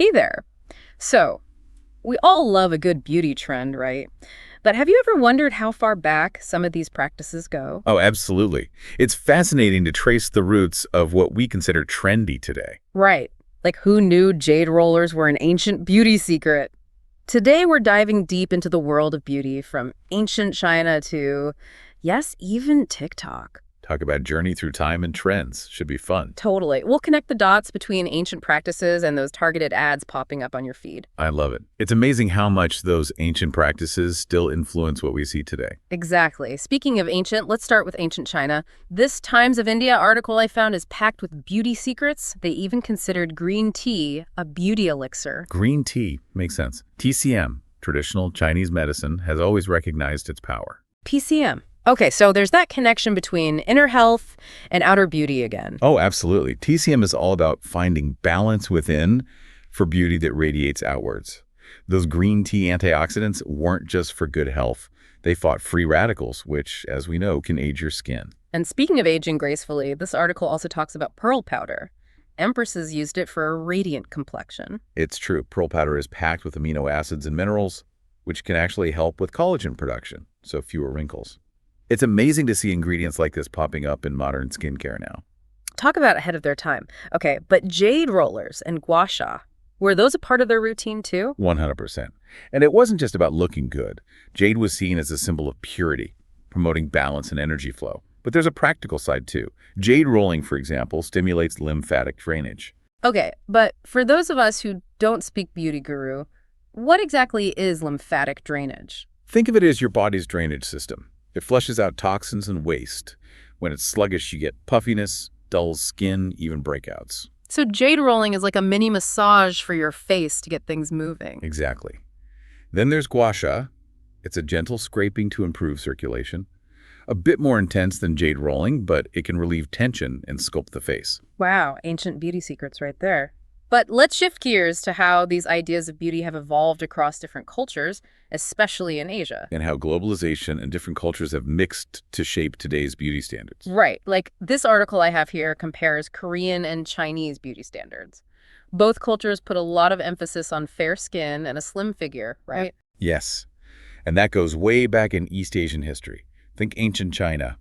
Hey there. So, we all love a good beauty trend, right? But have you ever wondered how far back some of these practices go? Oh, absolutely. It's fascinating to trace the roots of what we consider trendy today. Right. Like who knew jade rollers were an ancient beauty secret? Today we're diving deep into the world of beauty from ancient China to, yes, even TikTok. Talk about journey through time and trends. Should be fun. Totally. We'll connect the dots between ancient practices and those targeted ads popping up on your feed. I love it. It's amazing how much those ancient practices still influence what we see today. Exactly. Speaking of ancient, let's start with ancient China. This Times of India article I found is packed with beauty secrets. They even considered green tea a beauty elixir. Green tea makes sense. TCM, traditional Chinese medicine, has always recognized its power. PCM. Okay, so there's that connection between inner health and outer beauty again. Oh, absolutely. TCM is all about finding balance within for beauty that radiates outwards. Those green tea antioxidants weren't just for good health. They fought free radicals, which, as we know, can age your skin. And speaking of aging gracefully, this article also talks about pearl powder. Empresses used it for a radiant complexion. It's true. Pearl powder is packed with amino acids and minerals, which can actually help with collagen production, so fewer wrinkles. It's amazing to see ingredients like this popping up in modern skincare now. Talk about ahead of their time. Okay, but jade rollers and gua sha, were those a part of their routine too? 100%. And it wasn't just about looking good. Jade was seen as a symbol of purity, promoting balance and energy flow. But there's a practical side too. Jade rolling, for example, stimulates lymphatic drainage. Okay, but for those of us who don't speak beauty guru, what exactly is lymphatic drainage? Think of it as your body's drainage system. It flushes out toxins and waste. When it's sluggish, you get puffiness, dull skin, even breakouts. So jade rolling is like a mini massage for your face to get things moving. Exactly. Then there's gua sha. It's a gentle scraping to improve circulation. A bit more intense than jade rolling, but it can relieve tension and sculpt the face. Wow, ancient beauty secrets right there. But let's shift gears to how these ideas of beauty have evolved across different cultures, especially in Asia. And how globalization and different cultures have mixed to shape today's beauty standards. Right, like this article I have here compares Korean and Chinese beauty standards. Both cultures put a lot of emphasis on fair skin and a slim figure, right? Yes, and that goes way back in East Asian history. Think ancient China.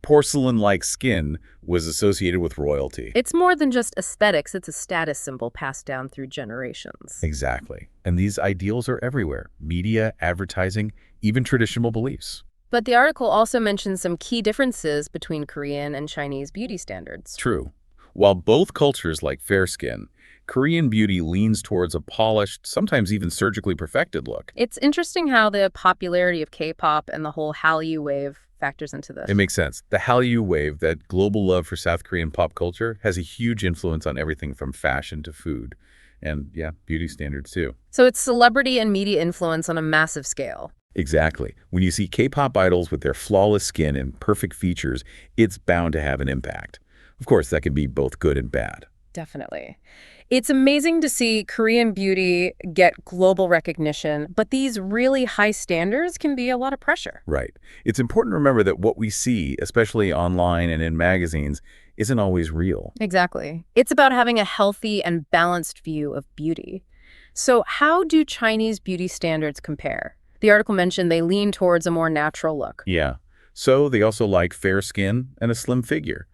Porcelain-like skin was associated with royalty. It's more than just aesthetics, it's a status symbol passed down through generations. Exactly. And these ideals are everywhere. Media, advertising, even traditional beliefs. But the article also mentions some key differences between Korean and Chinese beauty standards. True. While both cultures like fair skin, Korean beauty leans towards a polished, sometimes even surgically perfected look. It's interesting how the popularity of K-pop and the whole Hallyu wave factors into this. It makes sense. The Hallyu wave, that global love for South Korean pop culture, has a huge influence on everything from fashion to food. And yeah, beauty standards too. So it's celebrity and media influence on a massive scale. Exactly. When you see K-pop idols with their flawless skin and perfect features, it's bound to have an impact. Of course, that can be both good and bad. Definitely. It's amazing to see Korean beauty get global recognition, but these really high standards can be a lot of pressure. Right. It's important to remember that what we see, especially online and in magazines, isn't always real. Exactly. It's about having a healthy and balanced view of beauty. So how do Chinese beauty standards compare? The article mentioned they lean towards a more natural look. Yeah. So they also like fair skin and a slim figure.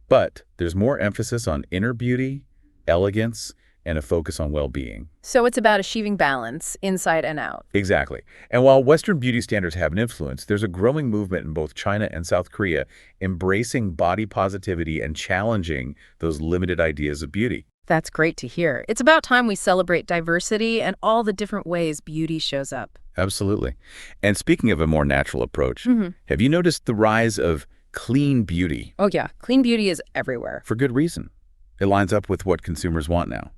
But there's more emphasis on inner beauty, elegance, and a focus on well-being. So it's about achieving balance inside and out. Exactly. And while Western beauty standards have an influence, there's a growing movement in both China and South Korea embracing body positivity and challenging those limited ideas of beauty. That's great to hear. It's about time we celebrate diversity and all the different ways beauty shows up. Absolutely. And speaking of a more natural approach, have you noticed the rise of clean beauty? Oh yeah, clean beauty is everywhere. For good reason. It lines up with what consumers want now: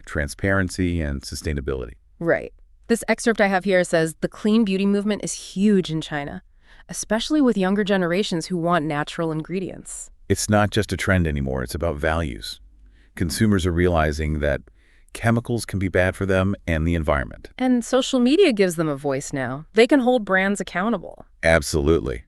transparency and sustainability. Right. This excerpt I have here says the clean beauty movement is huge in China, especially with younger generations who want natural ingredients. It's not just a trend anymore, it's about values. Consumers are realizing that chemicals can be bad for them and the environment. And social media gives them a voice now. They can hold brands accountable. Absolutely.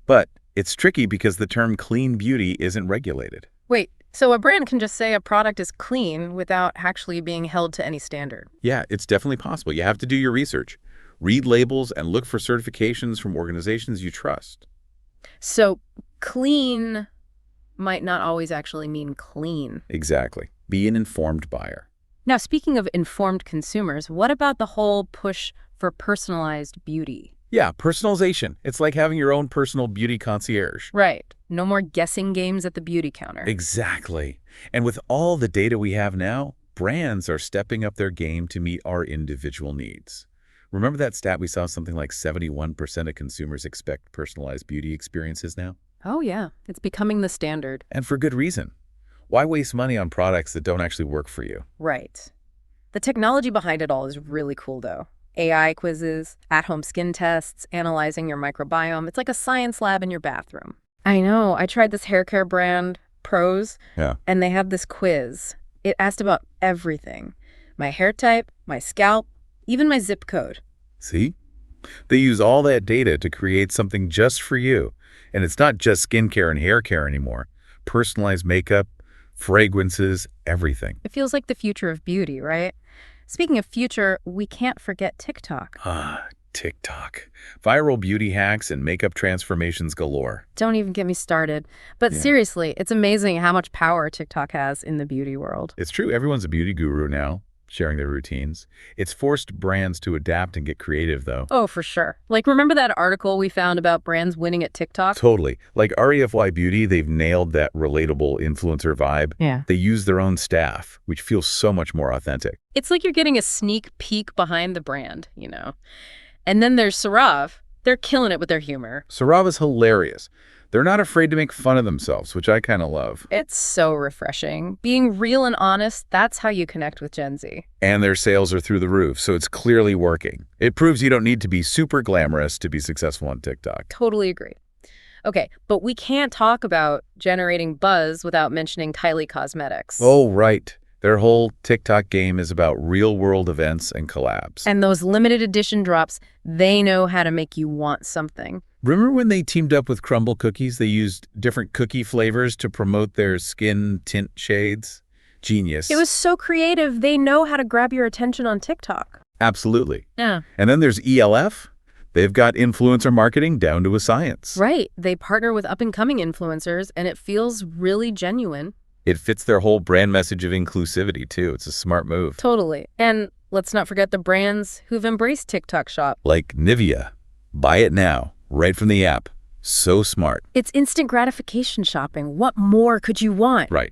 But it's tricky because the term clean beauty isn't regulated. Wait, So a brand can just say a product is clean without actually being held to any standard. Yeah, it's definitely possible. You have to do your research. Read labels and look for certifications from organizations you trust. So clean might not always actually mean clean. Exactly. Be an informed buyer. Now, speaking of informed consumers, what about the whole push for personalized beauty? Yeah, personalization. It's like having your own personal beauty concierge. Right. No more guessing games at the beauty counter. Exactly. And with all the data we have now, brands are stepping up their game to meet our individual needs. Remember that stat we saw, something like 71% of consumers expect personalized beauty experiences now? Oh, yeah. It's becoming the standard. And for good reason. Why waste money on products that don't actually work for you? Right. The technology behind it all is really cool, though. AI quizzes, at-home skin tests, analyzing your microbiome. It's like a science lab in your bathroom. I know. I tried this hair care brand, Pros, Yeah. and they have this quiz. It asked about everything. My hair type, my scalp, even my zip code. See? They use all that data to create something just for you. And it's not just skincare and hair care anymore. Personalized makeup, fragrances, everything. It feels like the future of beauty, right? Speaking of future, we can't forget TikTok. Ah, TikTok. Viral beauty hacks and makeup transformations galore. Don't even get me started. But Yeah. seriously, it's amazing how much power TikTok has in the beauty world. It's true, everyone's a beauty guru now, sharing their routines. It's forced brands to adapt and get creative, though. Oh, for sure. Like, remember that article we found about brands winning at TikTok? Totally. Like REFY Beauty, they've nailed that relatable influencer vibe. Yeah. They use their own staff, which feels so much more authentic. It's like you're getting a sneak peek behind the brand, you know? And then there's Sarav. They're killing it with their humor. Sarava's hilarious. They're not afraid to make fun of themselves, which I kind of love. It's so refreshing. Being real and honest, that's how you connect with Gen Z. And their sales are through the roof, so it's clearly working. It proves you don't need to be super glamorous to be successful on TikTok. Totally agree. Okay, but we can't talk about generating buzz without mentioning Kylie Cosmetics. Oh, right. Their whole TikTok game is about real-world events and collabs. And those limited edition drops, they know how to make you want something. Remember when they teamed up with Crumble Cookies? They used different cookie flavors to promote their skin tint shades? Genius. It was so creative. They know how to grab your attention on TikTok. Absolutely. Yeah. And then there's ELF. They've got influencer marketing down to a science. Right. They partner with up-and-coming influencers, and it feels really genuine. It fits their whole brand message of inclusivity, too. It's a smart move. Totally. And let's not forget the brands who've embraced TikTok Shop. Like Nivea. Buy it now, right from the app. So smart. It's instant gratification shopping. What more could you want? Right.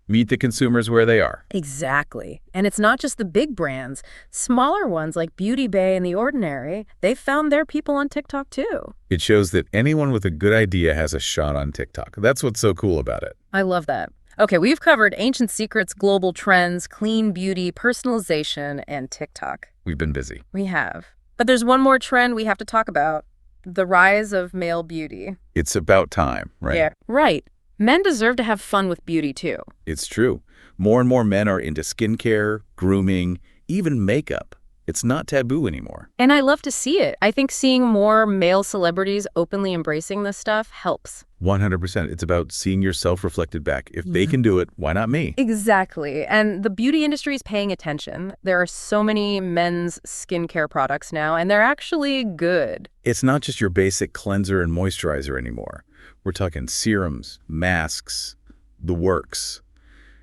Meet the consumers where they are. Exactly. And it's not just the big brands. Smaller ones like Beauty Bay and The Ordinary, they've found their people on TikTok too. It shows that anyone with a good idea has a shot on TikTok. That's what's so cool about it. I love that. Okay, we've covered ancient secrets, global trends, clean beauty, personalization, and TikTok. We've been busy. We have. But there's one more trend we have to talk about. The rise of male beauty. It's about time, right? Yeah, right. Men deserve to have fun with beauty too. It's true. More and more men are into skincare, grooming, even makeup. It's not taboo anymore. And I love to see it. I think seeing more male celebrities openly embracing this stuff helps. 100%. It's about seeing yourself reflected back. If they can do it, why not me? Exactly. And the beauty industry is paying attention. There are so many men's skincare products now, and they're actually good. It's not just your basic cleanser and moisturizer anymore. We're talking serums, masks, the works.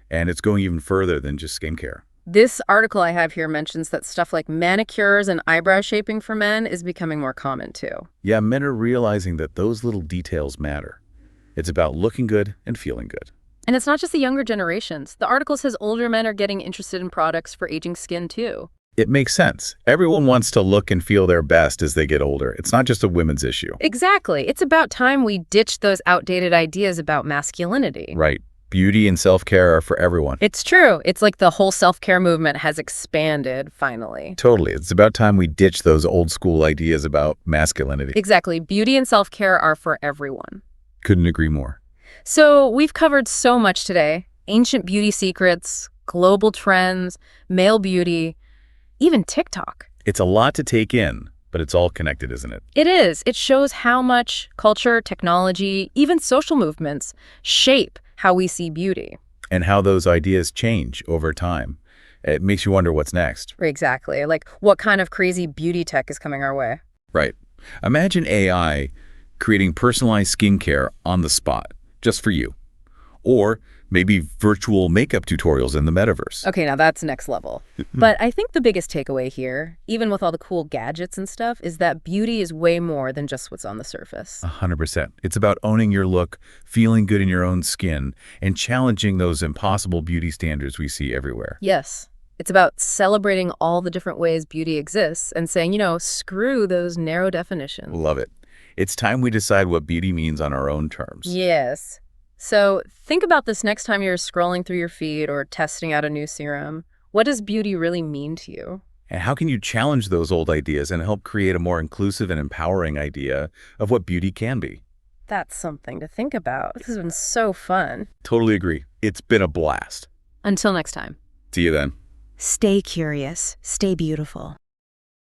And it's going even further than just skincare. This article I have here mentions that stuff like manicures and eyebrow shaping for men is becoming more common too. Yeah, men are realizing that those little details matter. It's about looking good and feeling good. And it's not just the younger generations. The article says older men are getting interested in products for aging skin too. It makes sense. Everyone wants to look and feel their best as they get older. It's not just a women's issue. Exactly. It's about time we ditch those outdated ideas about masculinity. Right. Beauty and self-care are for everyone. It's true. It's like the whole self-care movement has expanded, finally. Totally. It's about time we ditch those old school ideas about masculinity. Exactly. Beauty and self-care are for everyone. Couldn't agree more. So we've covered so much today. Ancient beauty secrets, global trends, male beauty, even TikTok. It's a lot to take in, but it's all connected, isn't it? It is. It shows how much culture, technology, even social movements shape how we see beauty. and how those ideas change over time. It makes you wonder what's next. Exactly. Like, what kind of crazy beauty tech is coming our way? Right. Imagine AI creating personalized skincare on the spot, just for you. Or maybe virtual makeup tutorials in the metaverse. Okay, now that's next level. But I think the biggest takeaway here, even with all the cool gadgets and stuff, is that beauty is way more than just what's on the surface. 100%. It's about owning your look, feeling good in your own skin, and challenging those impossible beauty standards we see everywhere. Yes. It's about celebrating all the different ways beauty exists and saying, screw those narrow definitions. Love it. It's time we decide what beauty means on our own terms. Yes. So think about this next time you're scrolling through your feed or testing out a new serum. What does beauty really mean to you? And how can you challenge those old ideas and help create a more inclusive and empowering idea of what beauty can be? That's something to think about. This has been so fun. Totally agree. It's been a blast. Until next time. See you then. Stay curious. Stay beautiful.